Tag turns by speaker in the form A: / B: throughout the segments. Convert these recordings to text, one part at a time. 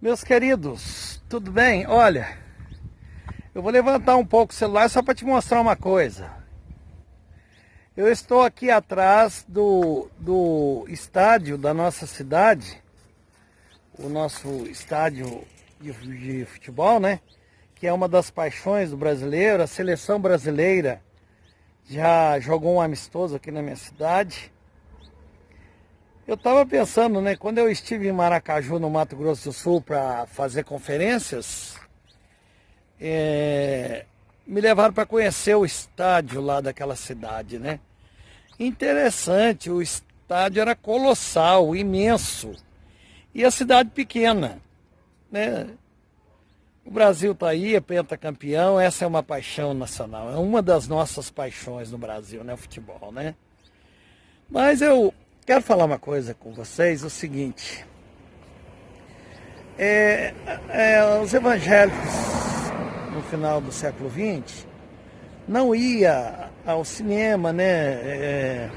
A: Meus queridos, tudo bem? Olha, eu vou levantar um pouco o celular só para te mostrar uma coisa. Eu estou aqui atrás do estádio da nossa cidade, o nosso estádio de futebol, né? Que é uma das paixões do brasileiro. A seleção brasileira já jogou um amistoso aqui na minha cidade. Eu estava pensando, né? Quando eu estive em Maracaju, no Mato Grosso do Sul, para fazer conferências, me levaram para conhecer o estádio lá daquela cidade, né? Interessante, o estádio era colossal, imenso, e a cidade pequena, né? O Brasil está aí, é pentacampeão, essa é uma paixão nacional, é uma das nossas paixões no Brasil, né? O futebol, né? Mas eu quero falar uma coisa com vocês, o seguinte, os evangélicos no final do século XX não ia ao cinema, né?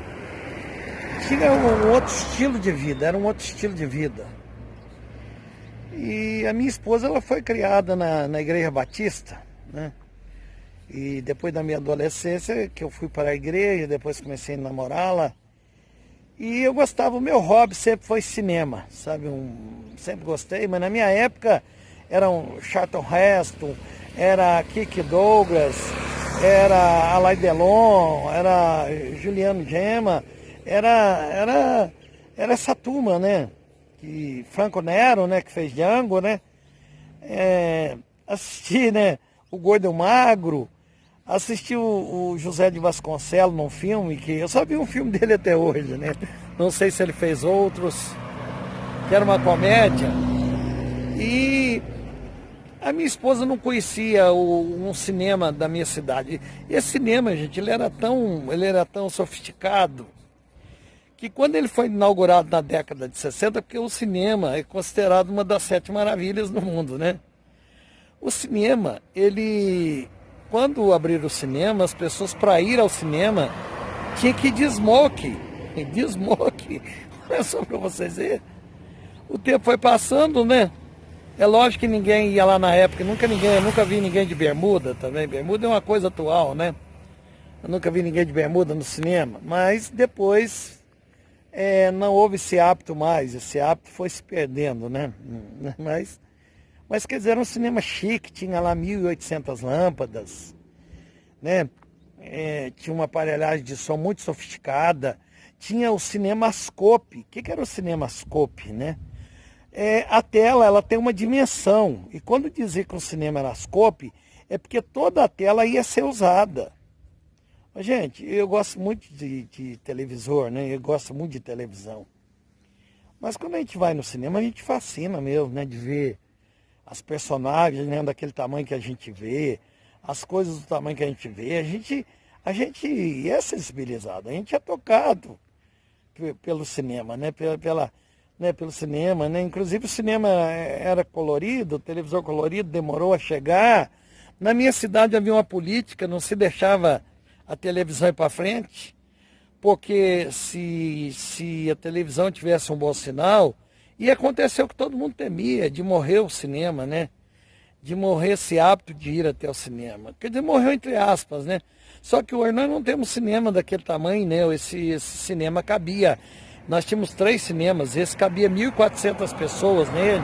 A: Tinha um outro estilo de vida, era um outro estilo de vida. E a minha esposa, ela foi criada na Igreja Batista, né? E depois da minha adolescência, que eu fui para a igreja, depois comecei a namorá-la. E eu gostava, o meu hobby sempre foi cinema, sabe? Sempre gostei, mas na minha época eram Charlton Heston, era Kirk Douglas, era Alain Delon, era Juliano Gemma, era essa turma, né? Que Franco Nero, né? Que fez Django, né? Assisti, né? O Gordo e o Magro, assisti o José de Vasconcelos num filme, que eu só vi um filme dele até hoje, né? Não sei se ele fez outros, que era uma comédia. E a minha esposa não conhecia um cinema da minha cidade. E esse cinema, gente, ele era tão sofisticado, que quando ele foi inaugurado na década de 60, porque o cinema é considerado uma das 7 maravilhas do mundo, né? O cinema, quando abriram o cinema, as pessoas, para ir ao cinema, tinham que ir de smoke. De smoke. Olha só para vocês verem. O tempo foi passando, né? É lógico que ninguém ia lá na época, eu nunca vi ninguém de bermuda também. Bermuda é uma coisa atual, né? Eu nunca vi ninguém de bermuda no cinema. Mas depois não houve esse hábito mais. Esse hábito foi se perdendo, né? Mas quer dizer, era um cinema chique, tinha lá 1.800 lâmpadas, né? Tinha uma aparelhagem de som muito sofisticada. Tinha o cinemascope. O que era o cinemascope, né? A tela, ela tem uma dimensão. E quando dizia que um cinemascope, é porque toda a tela ia ser usada. Mas, gente, eu gosto muito de televisor, né? Eu gosto muito de televisão. Mas quando a gente vai no cinema, a gente fascina mesmo, né? De ver as personagens, né, daquele tamanho que a gente vê, as coisas do tamanho que a gente vê, a gente é sensibilizado, a gente é tocado pelo cinema, né, pelo cinema, né, inclusive o cinema era colorido, o televisor colorido demorou a chegar. Na minha cidade havia uma política, não se deixava a televisão ir para frente, porque se a televisão tivesse um bom sinal, e aconteceu o que todo mundo temia, de morrer o cinema, né? De morrer esse hábito de ir até o cinema. Quer dizer, morreu entre aspas, né? Só que hoje nós não temos cinema daquele tamanho, né? Esse cinema cabia. Nós tínhamos 3 cinemas, esse cabia 1.400 pessoas nele.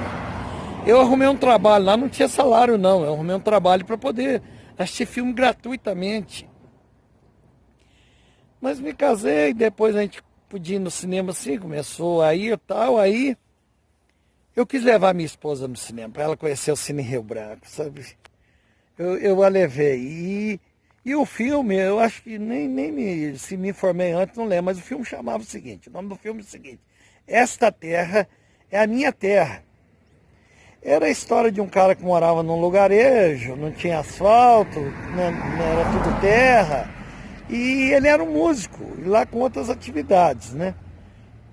A: Eu arrumei um trabalho lá, não tinha salário não. Eu arrumei um trabalho para poder assistir filme gratuitamente. Mas me casei, depois a gente podia ir no cinema assim, começou a ir e tal, aí eu quis levar minha esposa no cinema, para ela conhecer o Cine Rio Branco, sabe? Eu a levei. E o filme, eu acho que se me informei antes, não lembro, mas o filme chamava o seguinte, o nome do filme é o seguinte: Esta Terra é a Minha Terra. Era a história de um cara que morava num lugarejo, não tinha asfalto, não era tudo terra, e ele era um músico, e lá com outras atividades, né?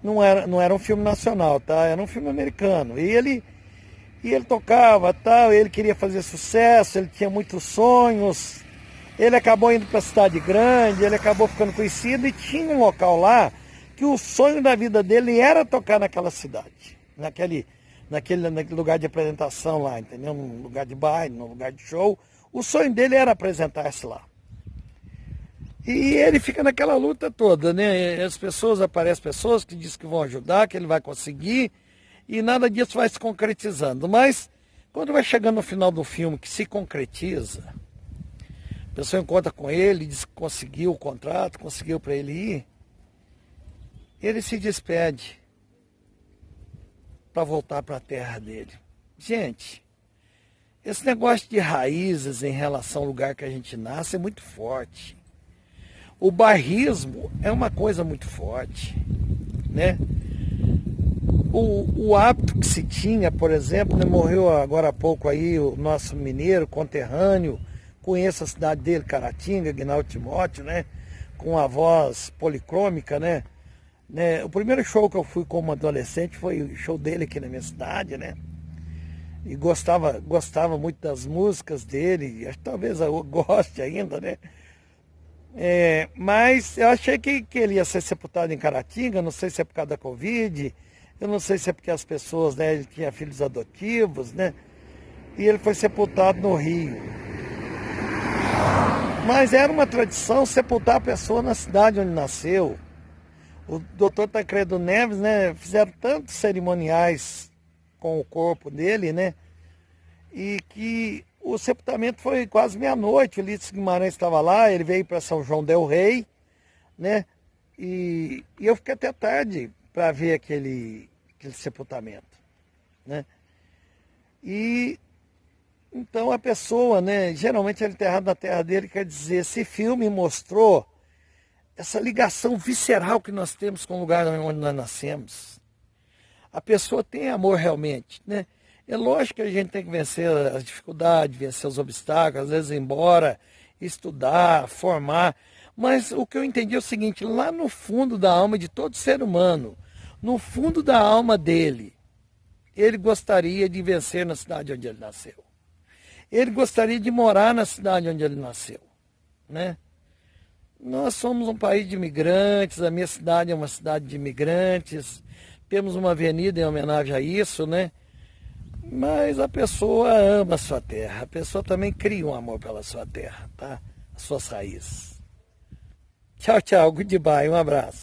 A: Não era um filme nacional, tá? Era um filme americano. E ele tocava, tal, ele queria fazer sucesso, ele tinha muitos sonhos. Ele acabou indo para a cidade grande, ele acabou ficando conhecido e tinha um local lá que o sonho da vida dele era tocar naquela cidade, naquele lugar de apresentação lá, entendeu? Num lugar de baile, num lugar de show. O sonho dele era apresentar-se lá. E ele fica naquela luta toda, né? Aparecem pessoas que dizem que vão ajudar, que ele vai conseguir, e nada disso vai se concretizando. Mas quando vai chegando no final do filme, que se concretiza, a pessoa encontra com ele, diz que conseguiu o contrato, conseguiu para ele ir, ele se despede para voltar para a terra dele. Gente, esse negócio de raízes em relação ao lugar que a gente nasce é muito forte. O bairrismo é uma coisa muito forte, né? O hábito que se tinha, por exemplo, né, morreu agora há pouco aí o nosso mineiro conterrâneo, conheço a cidade dele, Caratinga, Aguinaldo Timóteo, né? Com a voz policrômica, né? O primeiro show que eu fui como adolescente foi o show dele aqui na minha cidade, né? E gostava muito das músicas dele, acho que talvez eu goste ainda, né? Mas eu achei que ele ia ser sepultado em Caratinga, não sei se é por causa da Covid, eu não sei se é porque as pessoas, né, ele tinha filhos adotivos, né? E ele foi sepultado no Rio. Mas era uma tradição sepultar a pessoa na cidade onde nasceu. O doutor Tancredo Neves, né, fizeram tantos cerimoniais com o corpo dele, né? E que o sepultamento foi quase meia-noite. O Ulisses Guimarães estava lá, ele veio para São João del Rei, né? E eu fiquei até tarde para ver aquele sepultamento, né? E então a pessoa, né? Geralmente ele enterrado na terra dele, quer dizer, esse filme mostrou essa ligação visceral que nós temos com o lugar onde nós nascemos. A pessoa tem amor realmente, né? É lógico que a gente tem que vencer as dificuldades, vencer os obstáculos, às vezes ir embora, estudar, formar. Mas o que eu entendi é o seguinte, lá no fundo da alma de todo ser humano, no fundo da alma dele, ele gostaria de vencer na cidade onde ele nasceu. Ele gostaria de morar na cidade onde ele nasceu, né? Nós somos um país de imigrantes, a minha cidade é uma cidade de imigrantes, temos uma avenida em homenagem a isso, né? Mas a pessoa ama a sua terra, a pessoa também cria um amor pela sua terra, tá? As suas raízes. Tchau, tchau, goodbye, um abraço.